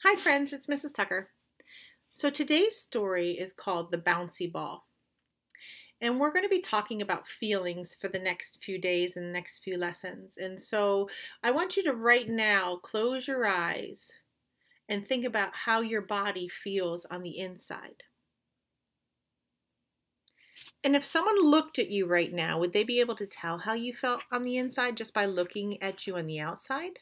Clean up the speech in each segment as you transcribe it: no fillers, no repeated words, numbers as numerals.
Hi friends, it's Mrs. Tucker. So today's story is called The Bouncy Ball. And we're going to be talking about feelings for the next few days and the next few lessons. And so I want you to right now close your eyes and think about how your body feels on the inside. And if someone looked at you right now, would they be able to tell how you felt on the inside just by looking at you on the outside?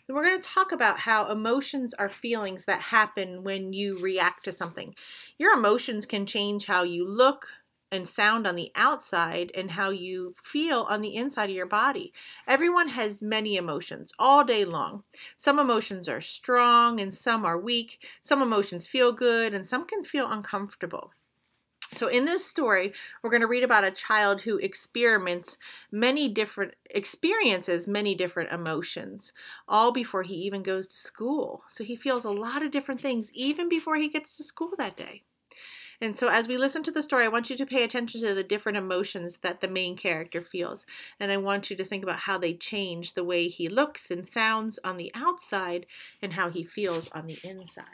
And we're going to talk about how emotions are feelings that happen when you react to something. Your emotions can change how you look and sound on the outside and how you feel on the inside of your body. Everyone has many emotions all day long. Some emotions are strong and some are weak. Some emotions feel good and some can feel uncomfortable. So in this story, we're going to read about a child who experiences many different emotions, all before he even goes to school. So he feels a lot of different things even before he gets to school that day. And so as we listen to the story, I want you to pay attention to the different emotions that the main character feels. And I want you to think about how they change the way he looks and sounds on the outside and how he feels on the inside.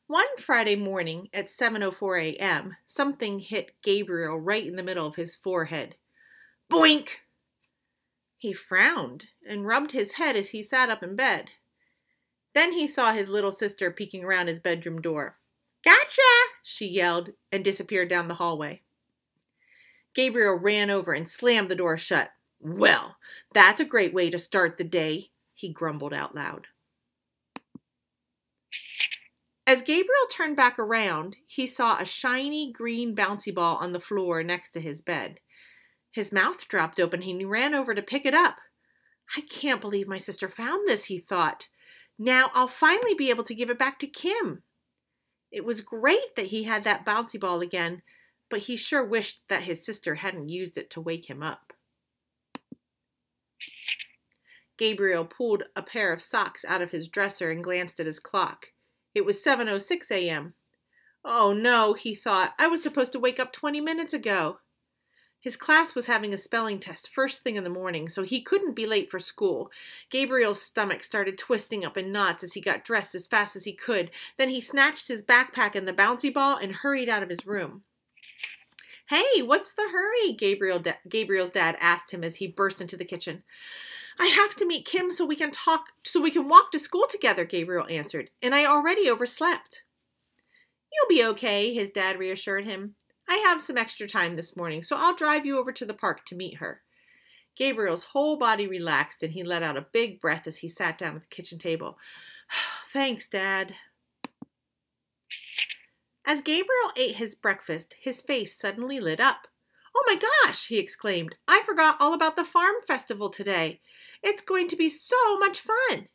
One Friday morning at 7:04 a.m., something hit Gabriel right in the middle of his forehead. Boink! He frowned and rubbed his head as he sat up in bed. Then he saw his little sister peeking around his bedroom door. Gotcha! She yelled and disappeared down the hallway. Gabriel ran over and slammed the door shut. Well, that's a great way to start the day, he grumbled out loud. As Gabriel turned back around, he saw a shiny green bouncy ball on the floor next to his bed. His mouth dropped open and he ran over to pick it up. I can't believe my sister found this, he thought. Now I'll finally be able to give it back to Kim. It was great that he had that bouncy ball again, but he sure wished that his sister hadn't used it to wake him up. Gabriel pulled a pair of socks out of his dresser and glanced at his clock. It was 7:06 a.m. Oh no, he thought, I was supposed to wake up 20 minutes ago. His class was having a spelling test first thing in the morning, so he couldn't be late for school. Gabriel's stomach started twisting up in knots as he got dressed as fast as he could. Then he snatched his backpack and the bouncy ball and hurried out of his room. Hey, what's the hurry? Gabriel's dad asked him as he burst into the kitchen. I have to meet Kim so we can walk to school together, Gabriel answered, and I already overslept. You'll be okay, his dad reassured him. I have some extra time this morning, so I'll drive you over to the park to meet her. Gabriel's whole body relaxed and he let out a big breath as he sat down at the kitchen table. Thanks, Dad. As Gabriel ate his breakfast, his face suddenly lit up. Oh my gosh, he exclaimed. I forgot all about the farm festival today. It's going to be so much fun.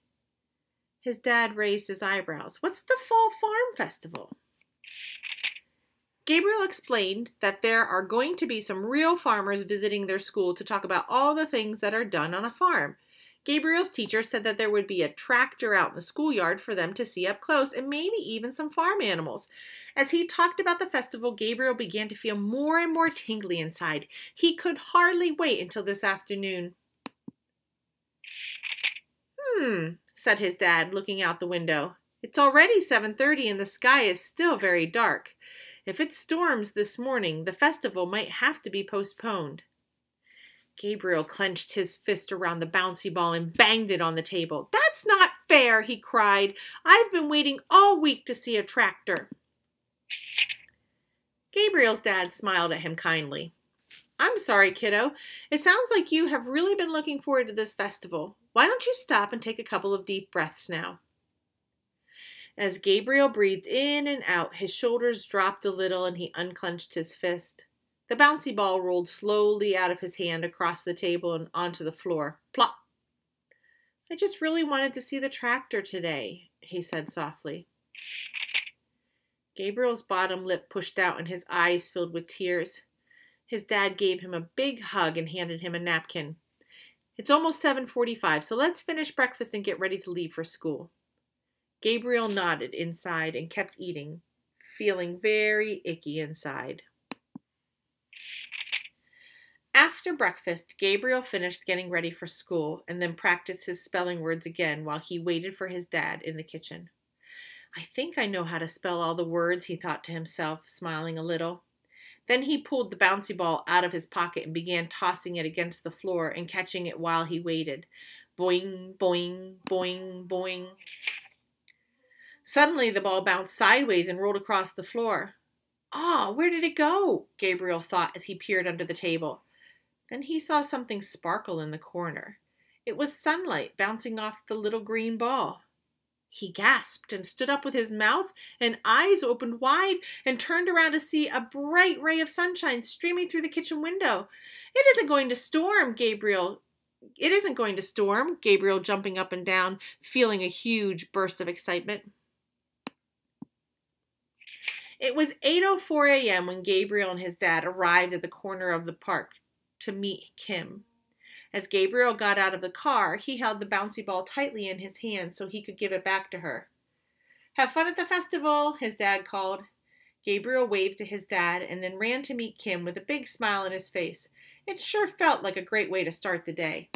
His dad raised his eyebrows. What's the fall farm festival? Gabriel explained that there are going to be some real farmers visiting their school to talk about all the things that are done on a farm. Gabriel's teacher said that there would be a tractor out in the schoolyard for them to see up close and maybe even some farm animals. As he talked about the festival, Gabriel began to feel more and more tingly inside. He could hardly wait until this afternoon. Said his dad, looking out the window. It's already 7:30 and the sky is still very dark. If it storms this morning, the festival might have to be postponed. Gabriel clenched his fist around the bouncy ball and banged it on the table. That's not fair, he cried. I've been waiting all week to see a tractor. Gabriel's dad smiled at him kindly. I'm sorry, kiddo. It sounds like you have really been looking forward to this festival. Why don't you stop and take a couple of deep breaths now? As Gabriel breathed in and out, his shoulders dropped a little and he unclenched his fist. The bouncy ball rolled slowly out of his hand across the table and onto the floor. Plop! I just really wanted to see the tractor today, he said softly. Gabriel's bottom lip pushed out and his eyes filled with tears. His dad gave him a big hug and handed him a napkin. It's almost 7:45, so let's finish breakfast and get ready to leave for school. Gabriel nodded inside and kept eating, feeling very icky inside. After breakfast, Gabriel finished getting ready for school and then practiced his spelling words again while he waited for his dad in the kitchen. I think I know how to spell all the words, he thought to himself, smiling a little. Then he pulled the bouncy ball out of his pocket and began tossing it against the floor and catching it while he waited. Boing, boing, boing, boing. Suddenly the ball bounced sideways and rolled across the floor. Ah, where did it go? Gabriel thought as he peered under the table. Then he saw something sparkle in the corner. It was sunlight bouncing off the little green ball. He gasped and stood up with his mouth and eyes opened wide and turned around to see a bright ray of sunshine streaming through the kitchen window. It isn't going to storm, Gabriel. It isn't going to storm, Gabriel jumping up and down, feeling a huge burst of excitement. It was 8:04 a.m. when Gabriel and his dad arrived at the corner of the park to meet Kim. As Gabriel got out of the car, he held the bouncy ball tightly in his hand so he could give it back to her. Have fun at the festival, his dad called. Gabriel waved to his dad and then ran to meet Kim with a big smile on his face. It sure felt like a great way to start the day.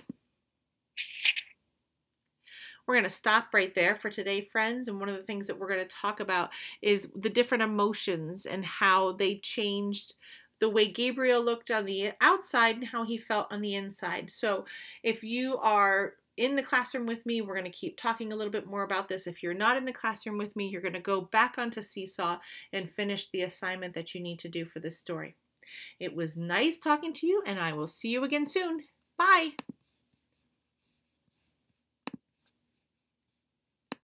We're going to stop right there for today, friends. And one of the things that we're going to talk about is the different emotions and how they changed the way Gabriel looked on the outside and how he felt on the inside. So if you are in the classroom with me, we're going to keep talking a little bit more about this. If you're not in the classroom with me, you're going to go back onto Seesaw and finish the assignment that you need to do for this story. It was nice talking to you, and I will see you again soon. Bye.